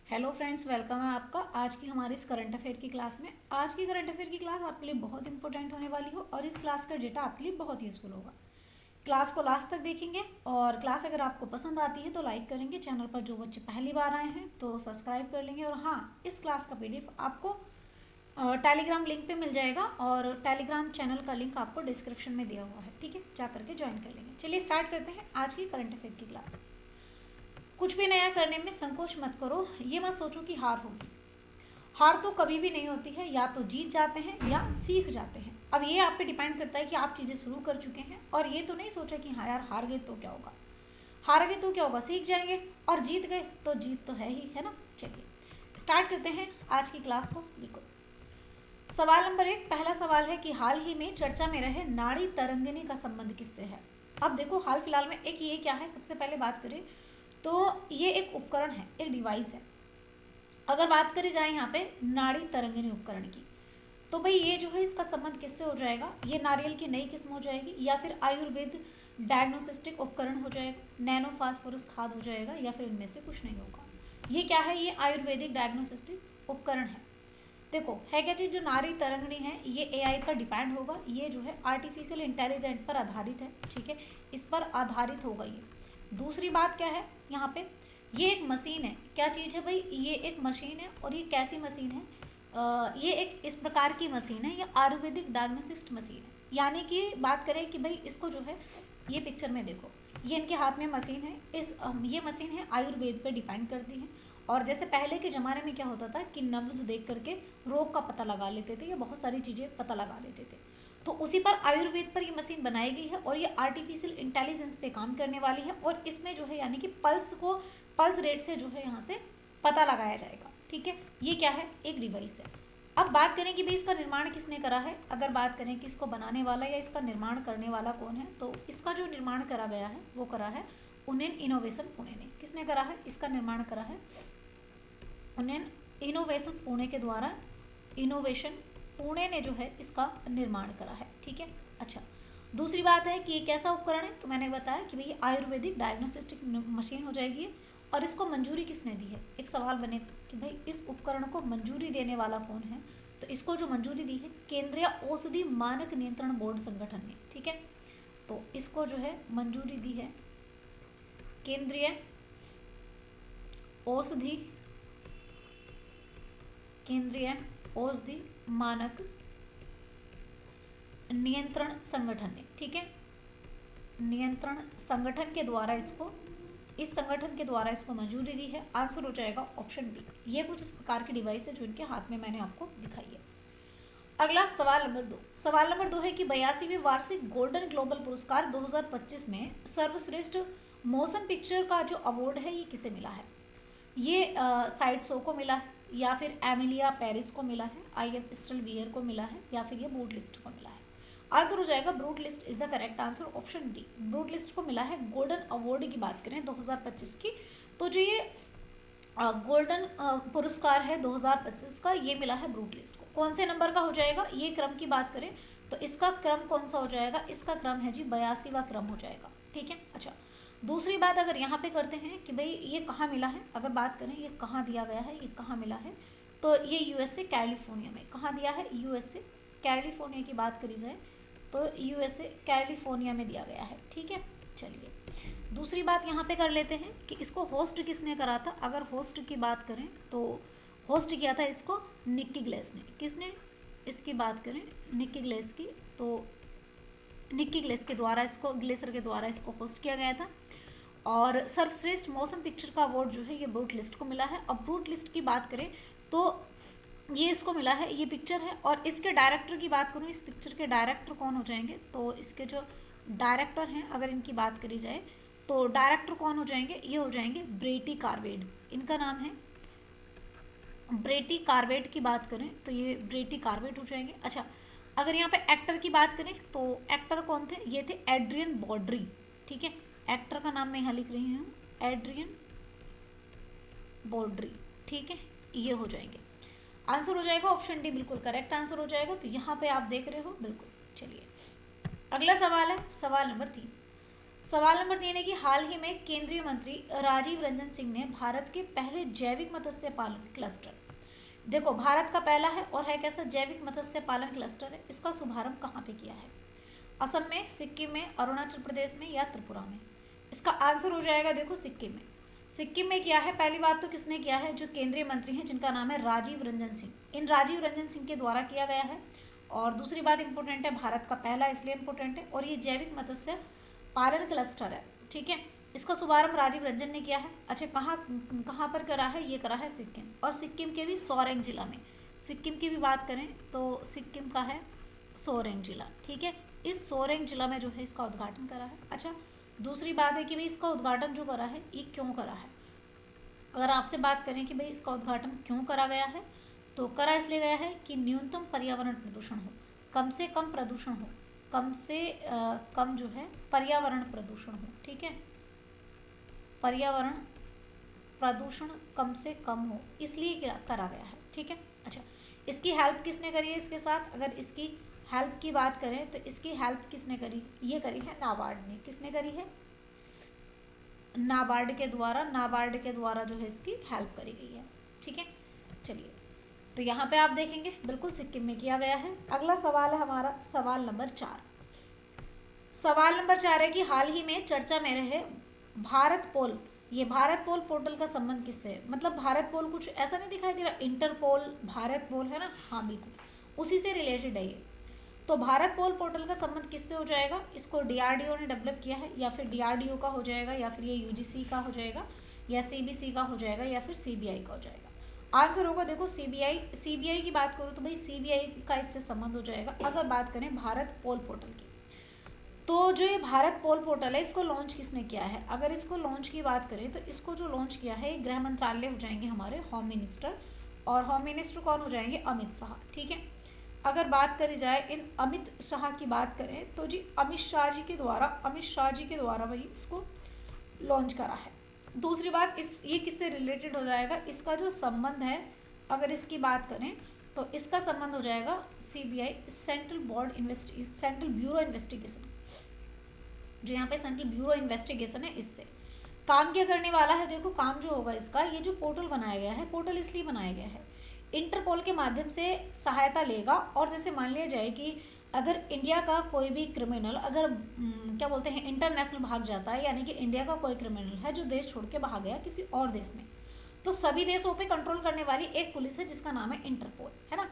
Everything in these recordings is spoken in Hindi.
हेलो फ्रेंड्स, वेलकम है आपका आज की हमारी इस करंट अफेयर की क्लास में। आज की करंट अफेयर की क्लास आपके लिए बहुत इंपॉर्टेंट होने वाली हो और इस क्लास का डेटा आपके लिए बहुत यूजफुल होगा। क्लास को लास्ट तक देखेंगे और क्लास अगर आपको पसंद आती है तो लाइक करेंगे। चैनल पर जो बच्चे पहली बार आए हैं तो सब्सक्राइब कर लेंगे। और हाँ, इस क्लास का पीडीएफ आपको टेलीग्राम लिंक पे मिल जाएगा और टेलीग्राम चैनल का लिंक आपको डिस्क्रिप्शन में दिया हुआ है। ठीक है, जा करके ज्वाइन कर लेंगे। चलिए स्टार्ट करते हैं आज की करंट अफेयर की क्लास। कुछ भी नया करने में संकोच मत करो, ये मत सोचो कि हार होगी। हार तो कभी भी नहीं होती है, या तो जीत जाते हैं या सीख जाते हैं। अब ये आप पे डिपेंड करता है कि आप चीज़ें शुरू कर चुके हैं और ये तो नहीं सोचा कि हाँ यार हार गए तो क्या होगा। हार गए तो क्या होगा, सीख जाएंगे। और जीत गए तो जीत तो है ही, है ना। चलिए स्टार्ट करते हैं आज की क्लास को। बिल्कुल। सवाल नंबर 1, पहला सवाल है कि हाल ही में चर्चा में रहे नाड़ी तरंगिणी का संबंध किससे है। अब देखो, हाल फिलहाल में एक ये क्या है, सबसे पहले बात करें तो ये एक उपकरण है, एक डिवाइस है। अगर बात करी जाए यहाँ पे नाड़ी तरंगिणी उपकरण की, तो भाई ये जो है इसका संबंध किससे हो जाएगा। ये नारियल की नई किस्म हो जाएगी, या फिर आयुर्वेद डायग्नोस्टिक उपकरण हो जाएगा, नैनो फास्फोरस खाद हो जाएगा, या फिर इनमें से कुछ नहीं होगा। ये क्या है, ये आयुर्वेदिक डायग्नोस्टिक उपकरण है। देखो है क्या चीज़, जो नाड़ी तरंगिणी है ये एआई पर डिपेंड होगा। ये जो है आर्टिफिशियल इंटेलिजेंट पर आधारित है। ठीक है, इस पर आधारित होगा ये। दूसरी बात क्या है यहाँ पे, ये एक मशीन है। क्या चीज़ है भाई, ये एक मशीन है। और ये कैसी मशीन है, ये एक इस प्रकार की मशीन है, ये आयुर्वेदिक डायग्नोसिस्ट मशीन है। यानी कि बात करें कि भाई इसको जो है, ये पिक्चर में देखो, ये इनके हाथ में मशीन है। ये मशीन है आयुर्वेद पे डिपेंड करती है। और जैसे पहले के ज़माने में क्या होता था कि नब्ज देख करके रोग का पता लगा लेते थे या बहुत सारी चीज़ें पता लगा लेते थे, तो उसी पर आयुर्वेद पर ये मशीन बनाई गई है। और ये आर्टिफिशियल इंटेलिजेंस पे काम करने वाली है। और इसमें जो है यानी कि पल्स रेट से जो है यहाँ से पता लगाया जाएगा। ठीक है, ये क्या है, एक डिवाइस है। अब बात करें कि भाई इसका निर्माण किसने करा है। अगर बात करें कि इसको बनाने वाला या इसका निर्माण करने वाला कौन है, तो इसका जो निर्माण करा गया है वो करा है उन्नयन इनोवेशन पुणे ने। किसने करा है, इसका निर्माण करा है उन्नयन इनोवेशन पुणे के द्वारा। इनोवेशन पुणे ने जो है इसका निर्माण करा है। ठीक है, अच्छा। दूसरी बात है कि ये कैसा उपकरण है, तो मैंने बताया कि भाई आयुर्वेदिक डायग्नोस्टिक मशीन हो जाएगी। और इसको मंजूरी किसने दी है, एक सवाल बनेगा कि भाई इस उपकरण को मंजूरी देने वाला कौन है। तो इसको जो मंजूरी दी है केंद्रीय औषधि मानक नियंत्रण बोर्ड संगठन ने। ठीक है, तो इसको जो है मंजूरी दी है केंद्रीय औषधि औषधि मानक नियंत्रण संगठन ने। ठीक है, नियंत्रण संगठन के द्वारा इसको, इस संगठन के द्वारा इसको मंजूरी दी है। आंसर हो जाएगा ऑप्शन बी। ये कुछ इस प्रकार की डिवाइस है जो इनके हाथ में मैंने आपको दिखाई है। अगला सवाल नंबर 2। सवाल नंबर 2 है कि 82वें वार्षिक गोल्डन ग्लोबल पुरस्कार 2025 में सर्वश्रेष्ठ मोशन पिक्चर का जो अवार्ड है ये किसे मिला है। ये साइड शो को मिला है, या फिर एमिलिया पेरिस को मिला है, आई एम स्टिल वियर को मिला है, या फिर ये ब्रूट लिस्ट को मिला है। आंसर हो जाएगा brute list is the correct answer, option D. Brute list को मिला है गोल्डन अवार्ड की बात करें 2025 की, तो जो ये गोल्डन पुरस्कार है 2025 का, ये मिला है ब्रूट लिस्ट को। कौन से नंबर का हो जाएगा, ये क्रम की बात करें तो इसका क्रम कौन सा हो जाएगा, इसका क्रम है जी 82वां क्रम हो जाएगा। ठीक है, अच्छा। दूसरी बात अगर यहाँ पे करते हैं कि भाई ये कहाँ मिला है, अगर बात करें ये कहाँ दिया गया है, ये कहाँ मिला है, तो ये यूएसए कैलिफोर्निया में। कहाँ दिया है, यूएसए कैलिफोर्निया की बात करी जाए तो यूएसए कैलिफोर्निया में दिया गया है। ठीक है, चलिए दूसरी बात यहाँ पे कर लेते हैं कि इसको होस्ट किसने करा था। अगर होस्ट की बात करें तो होस्ट किया था इसको निक्की ग्लेस ने। किसने, इसकी बात करें निक्की ग्लेस की, तो निक्की ग्लेस के द्वारा इसको, ग्लेसर के द्वारा इसको होस्ट किया गया था। और सर्वश्रेष्ठ मोशन पिक्चर का अवार्ड जो है ये ब्रूट लिस्ट को मिला है। अब ब्रूट लिस्ट की बात करें तो ये इसको मिला है, ये पिक्चर है। और इसके डायरेक्टर की बात करूँ, इस पिक्चर के डायरेक्टर कौन हो जाएंगे, तो इसके जो डायरेक्टर हैं अगर इनकी बात करी जाए तो डायरेक्टर कौन हो जाएंगे, ये हो जाएंगे ब्रेटी कार्वेड। इनका नाम है ब्रेटी कार्वेड। की बात करें तो ये ब्रेटी कार्वेड हो जाएंगे। अच्छा, अगर यहाँ पे एक्टर की बात करें तो एक्टर कौन थे, ये थे एड्रियन बॉड्री। ठीक है, एक्टर का नाम मैं यहाँ लिख रही हूँ, एड्रियन बॉड्री। ठीक है, ये हो जाएंगे। आंसर हो जाएगा ऑप्शन डी, बिल्कुल करेक्ट आंसर हो जाएगा। तो यहाँ पे आप देख रहे हो, बिल्कुल। चलिए अगला सवाल है सवाल नंबर 3। सवाल नंबर 3 है कि हाल ही में केंद्रीय मंत्री राजीव रंजन सिंह ने भारत के पहले जैविक मत्स्य पालन क्लस्टर, देखो भारत का पहला है और है कैसा जैविक मत्स्य पालन क्लस्टर है, इसका शुभारंभ कहाँ पे किया है? असम में, सिक्किम में, अरुणाचल प्रदेश में या त्रिपुरा में? इसका आंसर हो जाएगा देखो सिक्किम में। सिक्किम में किया है। पहली बात तो किसने किया है? जो केंद्रीय मंत्री हैं जिनका नाम है राजीव रंजन सिंह, इन राजीव रंजन सिंह के द्वारा किया गया है। और दूसरी बात इंपॉर्टेंट है, भारत का पहला इसलिए इंपॉर्टेंट है, और ये जैविक मत्स्य पालन क्लस्टर है, ठीक है। इसका शुभारंभ राजीव रंजन ने किया है। अच्छा, कहाँ कहाँ पर करा है? ये करा है सिक्किम, और सिक्किम के भी सोरेंग जिला में। सिक्किम की भी बात करें तो सिक्किम का है सोरेंग जिला, ठीक है। इस सोरेंग जिला में जो है इसका उद्घाटन करा है। अच्छा, दूसरी बात है कि भाई इसका उद्घाटन जो करा है ये क्यों करा है? अगर आपसे बात करें कि भाई इसका उद्घाटन क्यों करा गया है, तो करा इसलिए गया है कि न्यूनतम पर्यावरण प्रदूषण हो, कम से कम प्रदूषण हो, कम से कम जो है पर्यावरण प्रदूषण हो, ठीक है, पर्यावरण प्रदूषण कम से कम हो, इसलिए करा गया है, ठीक है। अच्छा, इसकी हेल्प किसने करी है इसके साथ? अगर इसकी हेल्प की बात करें तो इसकी हेल्प किसने करी? ये करी है नाबार्ड ने। किसने करी है? नाबार्ड के द्वारा, नाबार्ड के द्वारा जो है इसकी हेल्प करी गई है, ठीक है। चलिए, तो यहाँ पे आप देखेंगे बिल्कुल सिक्किम में किया गया है। अगला सवाल है हमारा सवाल नंबर 4। सवाल नंबर 4 है कि हाल ही में चर्चा में रहे भारत पोल, ये भारत पोल पोर्टल का संबंध किससे है? मतलब भारत पोल कुछ ऐसा नहीं दिखाई दे रहा, इंटरपोल भारत पोल है ना, हाँ बिल्कुल उसी से रिलेटेड है ये। तो भारत पोल पोर्टल का संबंध किससे हो जाएगा? इसको डीआरडीओ ने डेवलप किया है, या फिर डीआरडीओ का हो जाएगा, या फिर ये यूजीसी का हो जाएगा, या सीबीसी का हो जाएगा, या फिर सीबीआई का हो जाएगा। आंसर होगा देखो सीबीआई। सीबीआई की बात करूँ तो भाई सीबीआई का इससे संबंध हो जाएगा। अगर बात करें भारत पोल पोर्टल की, तो जो ये भारत पोल पोर्टल है इसको लॉन्च किसने किया है? अगर इसको लॉन्च की बात करें तो इसको जो लॉन्च किया है गृह मंत्रालय हो जाएंगे हमारे होम मिनिस्टर, और होम मिनिस्टर कौन हो जाएंगे? अमित शाह, ठीक है। अगर बात करी जाए इन अमित शाह की बात करें तो जी अमित शाह जी के द्वारा भाई इसको लॉन्च करा है। दूसरी बात, इस ये किससे रिलेटेड हो जाएगा? इसका जो संबंध है अगर इसकी बात करें तो इसका संबंध हो जाएगा सीबीआई, सेंट्रल ब्यूरो इन्वेस्टिगेशन, जो यहाँ पे सेंट्रल ब्यूरो इन्वेस्टिगेशन है, इससे काम क्या करने वाला है? देखो काम जो होगा इसका, ये जो पोर्टल बनाया गया है, पोर्टल इसलिए बनाया गया है इंटरपोल के माध्यम से सहायता लेगा। और जैसे मान लिया जाए कि अगर इंडिया का कोई भी क्रिमिनल अगर क्या बोलते हैं इंटरनेशनल भाग जाता है, यानी कि इंडिया का कोई क्रिमिनल है जो देश छोड़ के भाग गया किसी और देश में, तो सभी देशों पे कंट्रोल करने वाली एक पुलिस है जिसका नाम है इंटरपोल, है ना।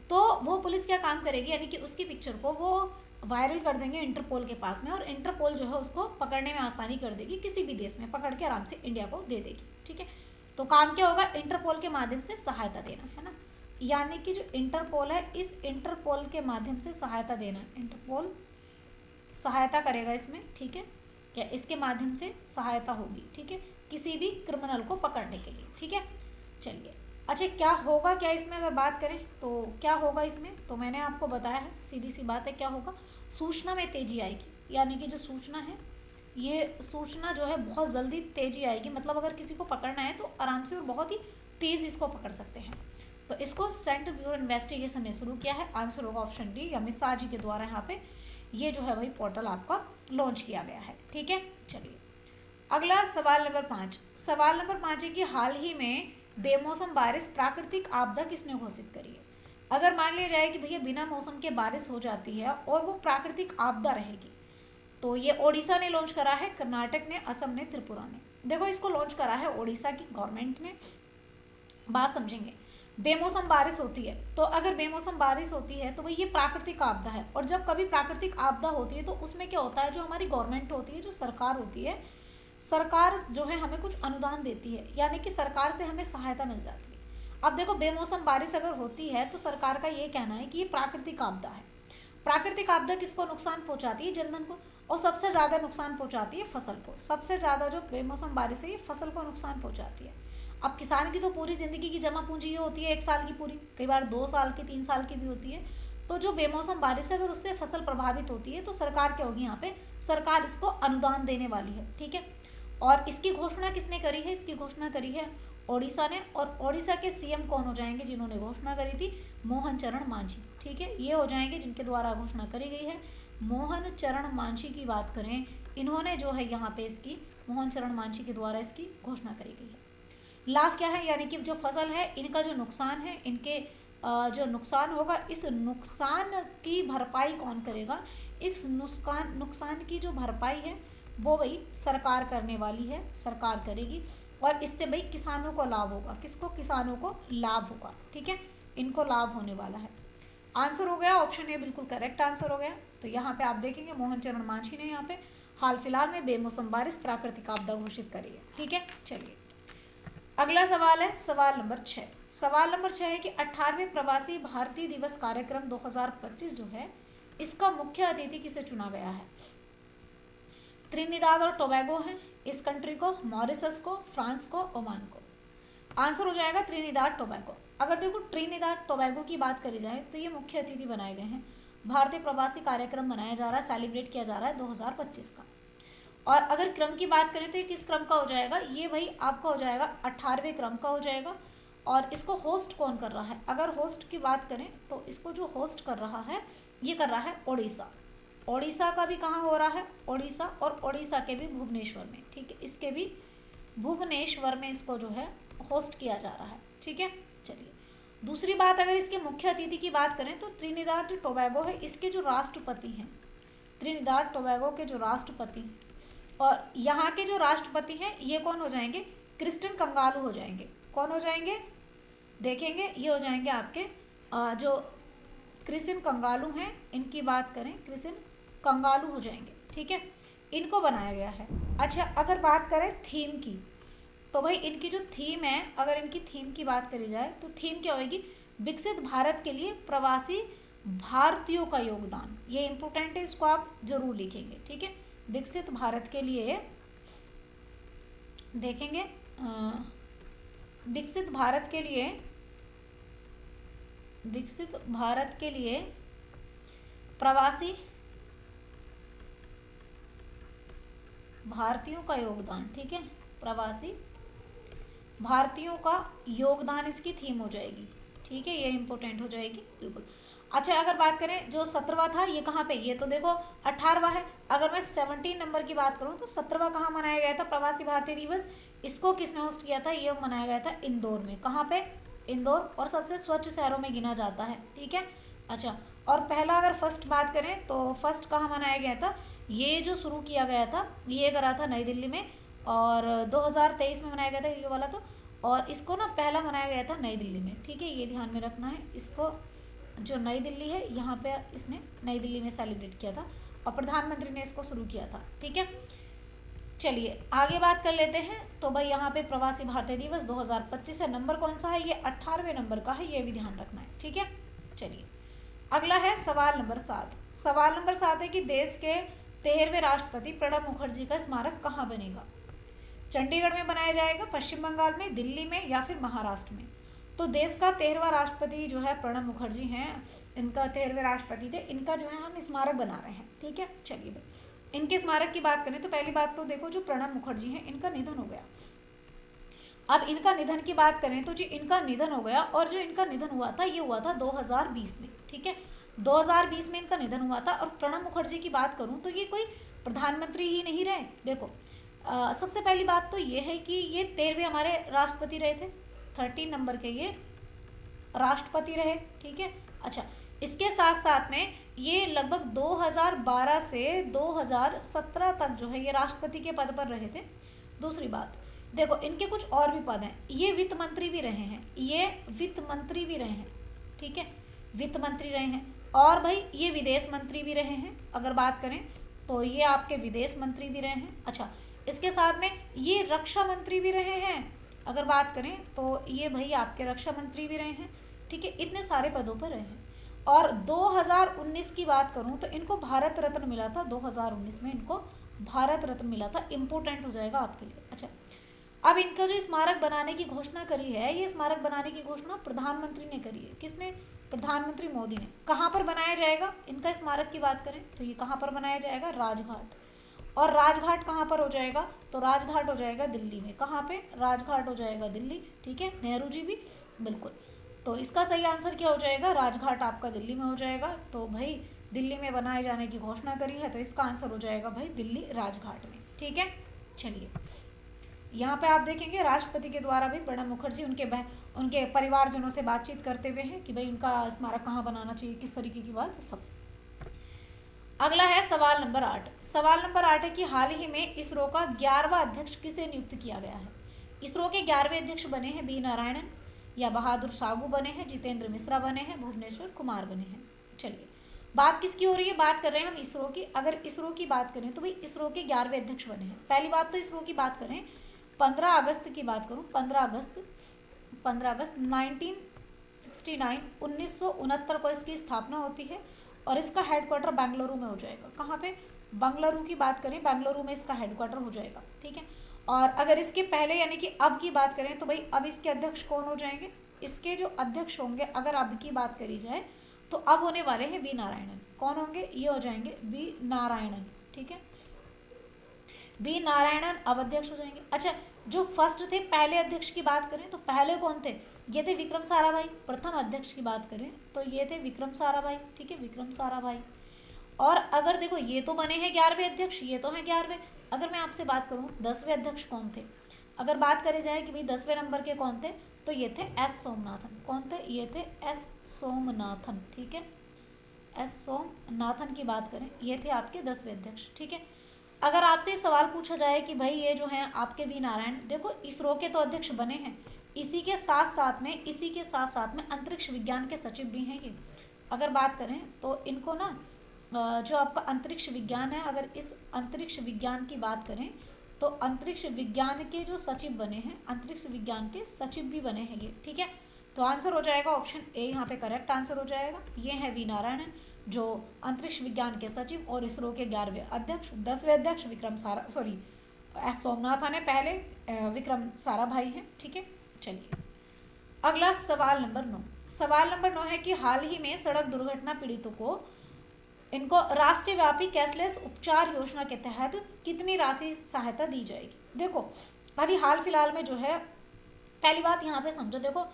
तो वो पुलिस क्या काम करेगी, यानी कि उसकी पिक्चर को वो वायरल कर देंगे इंटरपोल के पास में, और इंटरपोल जो है उसको पकड़ने में आसानी कर देगी, किसी भी देश में पकड़ के आराम से इंडिया को दे देगी, ठीक है। तो काम क्या होगा? इंटरपोल के माध्यम से सहायता देना, है ना। यानी कि जो इंटरपोल है इस इंटरपोल के माध्यम से सहायता देना, इंटरपोल सहायता करेगा इसमें, ठीक है, या इसके माध्यम से सहायता होगी, ठीक है, किसी भी क्रिमिनल को पकड़ने के लिए, ठीक है। चलिए, अच्छा क्या होगा, क्या इसमें अगर बात करें तो क्या होगा इसमें, तो मैंने आपको बताया है, सीधी सी बात है, क्या होगा? सूचना में तेजी आएगी, यानी कि जो सूचना है ये सूचना जो है बहुत जल्दी तेजी आएगी, मतलब अगर किसी को पकड़ना है तो आराम से और बहुत ही तेज़ इसको पकड़ सकते हैं। तो इसको सेंट्रल ब्यूरो इन्वेस्टिगेशन ने शुरू किया है। आंसर होगा ऑप्शन डी, अमित शाह जी के द्वारा यहाँ पे ये जो है भाई पोर्टल आपका लॉन्च किया गया है, ठीक है। चलिए, अगला सवाल नंबर 5। सवाल नंबर 5 है कि हाल ही में बेमौसम बारिश प्राकृतिक आपदा किसने घोषित करी है? अगर मान लिया जाए कि भैया बिना मौसम के बारिश हो जाती है और वो प्राकृतिक आपदा रहेगी, तो ये ओडिशा ने लॉन्च करा है, कर्नाटक ने, असम ने, त्रिपुरा ने। देखो इसको लॉन्च करा है ओडिशा की गवर्नमेंट ने। बात समझेंगे, बेमौसम बारिश होती है, तो अगर बेमौसम बारिश होती है तो भाई ये प्राकृतिक आपदा है, और जब कभी प्राकृतिक आपदा होती है तो उसमें क्या होता है, जो हमारी गवर्नमेंट होती है, जो सरकार होती है, सरकार जो है हमें कुछ अनुदान देती है, यानी कि सरकार से हमें सहायता मिल जाती है। अब देखो बेमौसम बारिश अगर होती है तो सरकार का ये कहना है कि ये प्राकृतिक आपदा है। प्राकृतिक आपदा किसको नुकसान पहुंचाती है? जनधन को, और सबसे ज़्यादा नुकसान पहुंचाती है फसल को। सबसे ज़्यादा जो बेमौसम बारिश है ये फसल को नुकसान पहुंचाती है। अब किसान की तो पूरी ज़िंदगी की जमा पूंजी ये होती है 1 साल की पूरी, कई बार 2 साल की, 3 साल की भी होती है। तो जो बेमौसम बारिश है अगर उससे फसल प्रभावित होती है तो सरकार क्या होगी, यहाँ पे सरकार इसको अनुदान देने वाली है, ठीक है। और इसकी घोषणा किसने करी है? इसकी घोषणा करी है ओडिशा ने, और ओडिशा के सीएम कौन हो जाएंगे जिन्होंने घोषणा करी थी? मोहन चरण मांझी, ठीक है, ये हो जाएंगे जिनके द्वारा घोषणा करी गई है। मोहन चरण मांझी की बात करें इन्होंने जो है यहाँ पे इसकी मोहन चरण मांझी के द्वारा इसकी घोषणा करी गई है। लाभ क्या है, यानी कि जो फसल है इनका जो नुकसान है, इनके जो नुकसान होगा, इस नुकसान की भरपाई कौन करेगा? इस नुकसान की जो भरपाई है वो भाई सरकार करने वाली है, सरकार करेगी। और इससे भाई किसानों को लाभ होगा। किसको? किसानों को लाभ होगा। ठीक है, इनको लाभ होने वाला है। आंसर हो गया ऑप्शन ए, बिल्कुल करेक्ट आंसर हो गया। तो यहाँ पे आप देखेंगे मोहन चरण मांझी ने यहाँ पे हाल फिलहाल में बेमौसम बारिश प्राकृतिक आपदा घोषित करी है। ठीक है, चलिए अगला सवाल है सवाल नंबर 6। सवाल नंबर 6 है कि 18वें प्रवासी भारतीय दिवस कार्यक्रम 2025 जो है, इसका मुख्य अतिथि किसे चुना गया है? त्रिनिदाद और टोबैगो है इस कंट्री को, मॉरिशस को, फ्रांस को, ओमान को। आंसर हो जाएगा त्रिनिदाद टोबैगो। अगर देखो ट्रिनिदाद टोबैगो की बात करी जाए तो ये मुख्य अतिथि बनाए गए हैं। भारतीय प्रवासी कार्यक्रम मनाया जा रहा है, सेलिब्रेट किया जा रहा है 2025 का। और अगर क्रम की बात करें तो ये किस क्रम का हो जाएगा? ये भाई आपका हो जाएगा 18वें क्रम का हो जाएगा। और इसको होस्ट कौन कर रहा है? अगर होस्ट की बात करें तो इसको जो होस्ट कर रहा है, ये कर रहा है ओडिशा। ओडिशा का भी कहाँ हो रहा है? ओडिशा, और ओडिशा के भी भुवनेश्वर में। ठीक है, इसके भी भुवनेश्वर में इसको जो है होस्ट किया जा रहा है। ठीक है, चलिए दूसरी बात, अगर इसके मुख्य अतिथि की बात करें तो त्रिनिदाद जो टोबैगो है, इसके जो राष्ट्रपति हैं, त्रिनिदाद टोबैगो के जो राष्ट्रपति और यहाँ के जो राष्ट्रपति हैं, ये कौन हो जाएंगे? क्रिस्टियन कंगालू हो जाएंगे। कौन हो जाएंगे? देखेंगे, ये हो जाएंगे आपके जो क्रिस्टियन कंगालू हैं, इनकी बात करें, क्रिस्टियन कंगालू हो जाएंगे। ठीक है, इनको बनाया गया है। अच्छा, अगर बात करें थीम की, तो भाई इनकी जो थीम है, अगर इनकी थीम की बात करी जाए तो थीम क्या होगी? विकसित भारत के लिए प्रवासी भारतीयों का योगदान। ये इंपॉर्टेंट है, इसको आप जरूर लिखेंगे। ठीक है, विकसित भारत के लिए देखेंगे, विकसित भारत के लिए, विकसित भारत के लिए प्रवासी भारतीयों का योगदान। ठीक है, प्रवासी भारतीयों का योगदान इसकी थीम हो जाएगी। ठीक है, ये इंपॉर्टेंट हो जाएगी बिल्कुल। अच्छा, अगर बात करें जो 17वां था, ये कहाँ पे? ये तो देखो 18वां है। अगर मैं 17 नंबर की बात करूँ तो 17वां कहाँ मनाया गया था प्रवासी भारतीय दिवस? इसको किसने होस्ट किया था? ये मनाया गया था इंदौर में। कहाँ पे? इंदौर, और सबसे स्वच्छ शहरों में गिना जाता है। ठीक है, अच्छा, और पहला अगर फर्स्ट बात करें तो फर्स्ट कहाँ मनाया गया था? ये जो शुरू किया गया था, ये करा था नई दिल्ली में, और 2023 में मनाया गया था ये वाला तो। और इसको ना पहला मनाया गया था नई दिल्ली में। ठीक है, ये ध्यान में रखना है। इसको जो नई दिल्ली है, यहाँ पे इसने नई दिल्ली में सेलिब्रेट किया था और प्रधानमंत्री ने इसको शुरू किया था। ठीक है, चलिए आगे बात कर लेते हैं। तो भाई यहाँ पे प्रवासी भारतीय दिवस 2025 है। नंबर कौन सा है? ये 18वें नंबर का है, ये भी ध्यान रखना है। ठीक है, चलिए अगला है सवाल नंबर 7। सवाल नंबर 7 है कि देश के 13वें राष्ट्रपति प्रणब मुखर्जी का स्मारक कहाँ बनेगा? चंडीगढ़ में बनाया जाएगा, पश्चिम बंगाल में, दिल्ली में, या फिर महाराष्ट्र में? तो देश का 13वां राष्ट्रपति जो है प्रणब मुखर्जी हैं, इनका 13वें राष्ट्रपति थे, इनका जो है हम स्मारक बना रहे हैं। ठीक है, चलिए भाई इनके स्मारक की बात करें तो पहली बात तो देखो जो प्रणब मुखर्जी हैं, इनका निधन हो गया। अब इनका निधन की बात करें तो जी इनका निधन हो गया, और जो इनका निधन हुआ था ये हुआ था 2020 में। ठीक है, 2020 में इनका निधन हुआ था। और प्रणब मुखर्जी की बात करूं तो ये कोई प्रधानमंत्री ही नहीं रहे। देखो सबसे पहली बात तो ये है कि ये 13वें हमारे राष्ट्रपति रहे थे, 13 नंबर के ये राष्ट्रपति रहे। ठीक है, अच्छा, इसके साथ साथ में ये लगभग 2012 से 2017 तक जो है ये राष्ट्रपति के पद पर रहे थे। दूसरी बात देखो इनके कुछ और भी पद हैं, ये वित्त मंत्री भी रहे हैं, ये वित्त मंत्री भी रहे हैं। ठीक है, वित्त मंत्री रहे हैं, और भाई ये विदेश मंत्री भी रहे हैं। अगर बात करें तो ये आपके विदेश मंत्री भी रहे हैं। अच्छा, इसके साथ में ये रक्षा मंत्री भी रहे हैं। अगर बात करें तो ये भाई आपके रक्षा मंत्री भी रहे हैं। ठीक है, इतने सारे पदों पर रहे हैं। और 2019 की बात करूं तो इनको भारत रत्न मिला था, 2019 में इनको भारत रत्न मिला था। इम्पोर्टेंट हो जाएगा आपके लिए। अच्छा, अब इनका जो स्मारक बनाने की घोषणा करी है, ये स्मारक बनाने की घोषणा प्रधानमंत्री ने करी है। किसने? प्रधानमंत्री मोदी ने। कहाँ पर बनाया जाएगा इनका स्मारक की बात करें तो ये कहाँ पर बनाया जाएगा? राजघाट। और राजघाट कहाँ पर हो जाएगा? तो राजघाट हो जाएगा दिल्ली में। कहाँ पे? राजघाट हो जाएगा दिल्ली। ठीक है, नेहरू जी भी बिल्कुल। तो इसका सही आंसर क्या हो जाएगा? राजघाट आपका दिल्ली में हो जाएगा। तो भाई दिल्ली में बनाए जाने की घोषणा करी है, तो इसका आंसर हो जाएगा भाई दिल्ली राजघाट में। ठीक है, चलिए यहाँ पे आप देखेंगे राष्ट्रपति के द्वारा भी प्रणब मुखर्जी उनके परिवारजनों से बातचीत करते हुए हैं कि भाई उनका स्मारक कहाँ बनाना चाहिए, किस तरीके की बात सब। अगला है सवाल नंबर 8। सवाल नंबर 8 है कि हाल ही में इसरो का 11वां अध्यक्ष किसे नियुक्त किया गया है। इसरो के 11वें अध्यक्ष बने हैं बी नारायणन, या बहादुर साहू बने हैं, जितेंद्र मिश्रा बने हैं, भुवनेश्वर कुमार बने हैं। चलिए बात किसकी हो रही है, बात कर रहे हैं हम इसरो की। अगर इसरो की बात करें तो भाई इसरो के 11वें अध्यक्ष बने हैं। पहली बात तो इसरो की बात करें, 15 अगस्त की बात करूं, 15 अगस्त 1969 1969 को इसकी स्थापना होती है और इसका हेडक्वार्टर बेंगलुरु में हो जाएगा। कहाँ पे, बेंगलुरु की बात करें, बेंगलुरु में इसका हेडक्वार्टर हो जाएगा। ठीक है, और अगर इसके पहले यानी कि अब की बात करें तो भाई अब इसके अध्यक्ष कौन हो जाएंगे, इसके जो अध्यक्ष होंगे अगर अब की बात करी जाए तो अब होने वाले हैं बी नारायणन। कौन होंगे, ये हो जाएंगे बी नारायणन। ठीक है, बी नारायणन अब अध्यक्ष हो जाएंगे। अच्छा, जो फर्स्ट थे पहले अध्यक्ष की बात करें तो पहले कौन थे, ये थे विक्रम साराभाई। प्रथम अध्यक्ष की बात करें तो ये थे विक्रम साराभाई। ठीक है, विक्रम साराभाई। और अगर देखो ये तो बने हैं 11वें अध्यक्ष, ये तो हैं 11वें। अगर मैं आपसे बात करूं 10वें अध्यक्ष कौन थे, अगर बात करी जाए कि भाई 10वें नंबर के कौन थे, तो ये थे एस सोमनाथन। कौन थे, ये थे एस सोमनाथन। ठीक है, एस सोमनाथन की बात करें, ये थे आपके 10वें अध्यक्ष। ठीक है, अगर आपसे सवाल पूछा जाए कि भाई ये जो हैं आपके वी नारायण, देखो इसरो के तो अध्यक्ष बने हैं, इसी के साथ साथ में अंतरिक्ष विज्ञान के सचिव भी हैं ये। अगर बात करें तो इनको ना जो आपका अंतरिक्ष विज्ञान है, अगर इस अंतरिक्ष विज्ञान की बात करें तो अंतरिक्ष विज्ञान के जो सचिव बने हैं, अंतरिक्ष विज्ञान के सचिव भी बने हैं ये। ठीक है, तो आंसर हो जाएगा ऑप्शन ए, यहाँ पे करेक्ट आंसर हो जाएगा। ये है वी नारायणन जो अंतरिक्ष विज्ञान के सचिव और इसरो के 11वें अध्यक्ष। 10वें अध्यक्ष एस सोमनाथन है पहले, विक्रम साराभाई हैं। ठीक है, चलिए अगला सवाल नंबर 9। सवाल नंबर 9 है कि हाल ही में सड़क दुर्घटना पीड़ितों को इनको राष्ट्रीय व्यापी कैशलेस उपचार योजना के तहत कितनी राशि सहायता दी जाएगी। देखो अभी हाल फिलहाल में जो है, पहली बात यहाँ पे समझो, देखो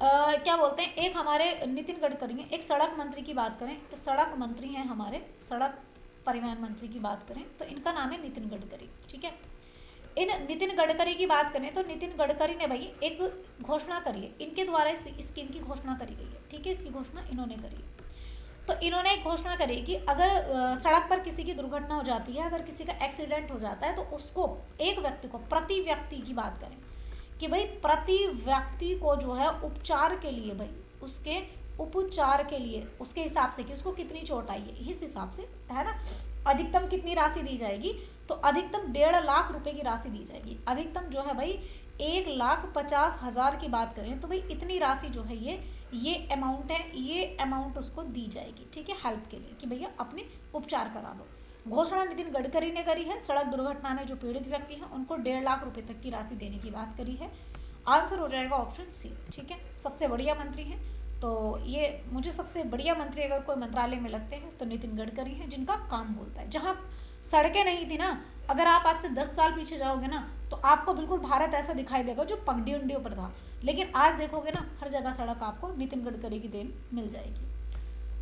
क्या बोलते हैं, एक हमारे नितिन गडकरी हैं, एक सड़क मंत्री की बात करें, सड़क मंत्री हैं हमारे, सड़क परिवहन मंत्री की बात करें तो इनका नाम है नितिन गडकरी। ठीक है, इन नितिन गडकरी की बात करें तो नितिन गडकरी ने भाई एक घोषणा करी है, इनके द्वारा इस स्कीम की घोषणा करी गई है। ठीक है, इसकी घोषणा इन्होंने करी है। तो इन्होंने एक घोषणा करी कि अगर सड़क पर किसी की दुर्घटना हो जाती है, अगर किसी का एक्सीडेंट हो जाता है तो उसको एक व्यक्ति को, प्रति व्यक्ति की बात करें कि भाई प्रति व्यक्ति को जो है उपचार के लिए, भाई उसके उपचार के लिए उसके हिसाब से कि उसको कितनी चोट आई है इस हिसाब से, है ना, अधिकतम कितनी राशि दी जाएगी, तो अधिकतम 1.5 लाख रुपए की राशि दी जाएगी। अधिकतम जो है भाई 1,50,000 की बात करें तो भाई इतनी राशि जो है ये अमाउंट है, ये अमाउंट उसको दी जाएगी। ठीक है, हेल्प के लिए कि भैया अपने उपचार करा लो। घोषणा नितिन गडकरी ने करी है। सड़क दुर्घटना में जो पीड़ित व्यक्ति हैं उनको 1.5 लाख रुपए तक की राशि देने की बात करी है। आंसर हो जाएगा ऑप्शन सी। ठीक है, सबसे बढ़िया मंत्री हैं, तो ये मुझे सबसे बढ़िया मंत्री अगर कोई मंत्रालय में लगते हैं तो नितिन गडकरी हैं, जिनका काम बोलता है। जहाँ सड़कें नहीं थी ना, अगर आप आज से 10 साल पीछे जाओगे ना तो आपको बिल्कुल भारत ऐसा दिखाई देगा जो पगडी उंडियों पर था, लेकिन आज देखोगे ना हर जगह सड़क आपको नितिन गडकरी की देन मिल जाएगी।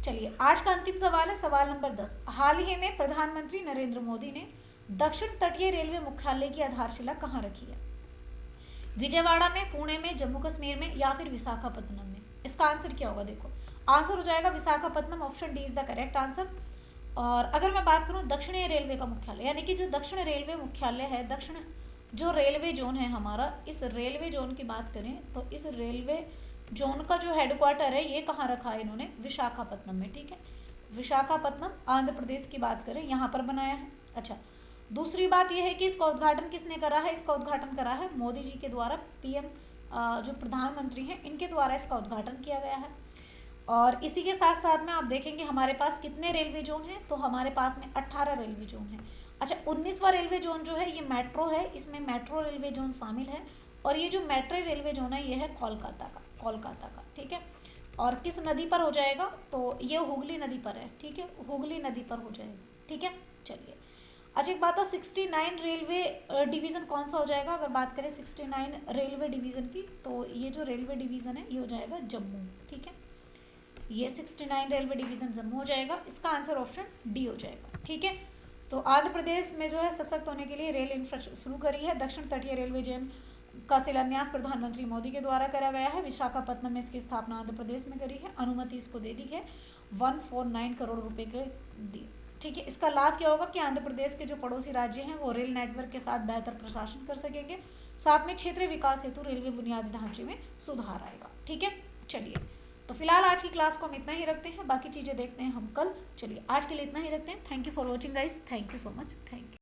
चलिए आज का अंतिम सवाल है सवाल नंबर 10। हाल ही में प्रधानमंत्री नरेंद्र मोदी ने दक्षिण तटीय रेलवे मुख्यालय की आधारशिला कहाँ रखी है। विजयवाड़ा में, पुणे में, जम्मू कश्मीर में या फिर विशाखापत्तनम में। इसका आंसर क्या होगा, देखो आंसर हो जाएगा Visakhapatnam. Option D is the correct answer. और अगर मैं बात करूं दक्षिणी रेलवे का मुख्यालय, यानी कि जो दक्षिण रेलवे मुख्यालय है, दक्षिण जो रेलवे जोन है हमारा, इस रेलवे जोन की बात करें तो इस रेलवे जोन का जो हेडक्वार्टर है ये कहाँ रखा है इन्होंने, विशाखापत्तनम में। ठीक है, विशाखापत्तनम आंध्र प्रदेश की बात करें यहाँ पर बनाया है। अच्छा, दूसरी बात यह है कि इसका उद्घाटन किसने करा है, इसका उद्घाटन करा है मोदी जी के द्वारा। पीएम जो प्रधानमंत्री हैं इनके द्वारा इसका उद्घाटन किया गया है। और इसी के साथ साथ में आप देखेंगे हमारे पास कितने रेलवे जोन हैं, तो हमारे पास में 18 रेलवे जोन हैं। अच्छा, 19वां रेलवे जोन जो है ये मेट्रो है, इसमें मेट्रो रेलवे जोन शामिल है। और ये जो मेट्रो रेलवे जोन है ये है कोलकाता का। ठीक है, और किस नदी पर हो जाएगा, तो ये हुगली नदी पर है। ठीक है, हुगली नदी पर हो जाएगा। ठीक है, चलिए अच्छा एक बात हो, 69 रेलवे डिवीज़न कौन सा हो जाएगा। अगर बात करें 69 रेलवे डिवीज़न की, तो ये जो रेलवे डिवीज़न है ये हो जाएगा जम्मू। ठीक है, ये 69 रेलवे डिवीजन जम्मू हो जाएगा। इसका आंसर ऑप्शन डी हो जाएगा। ठीक है, तो आंध्र प्रदेश में जो है सशक्त होने के लिए रेल इंफ्रास्ट्रक्चर शुरू करी है। दक्षिण तटीय रेलवे जोन का शिलान्यास प्रधानमंत्री मोदी के द्वारा करा गया है। विशाखापत्तनम में इसकी स्थापना आंध्र प्रदेश में करी है। अनुमति इसको दे दी है, 149 करोड़ रुपए के दी। ठीक है, इसका लाभ क्या होगा कि आंध्र प्रदेश के जो पड़ोसी राज्य हैं वो रेल नेटवर्क के साथ बेहतर प्रशासन कर सकेंगे। साथ में क्षेत्रीय विकास हेतु रेलवे बुनियादी ढांचे में सुधार आएगा। ठीक है, चलिए तो फिलहाल आज की क्लास को हम इतना ही रखते हैं, बाकी चीज़ें देखते हैं हम कल। चलिए आज के लिए इतना ही रखते हैं। Thank you for watching guys, thank you so much, thank you.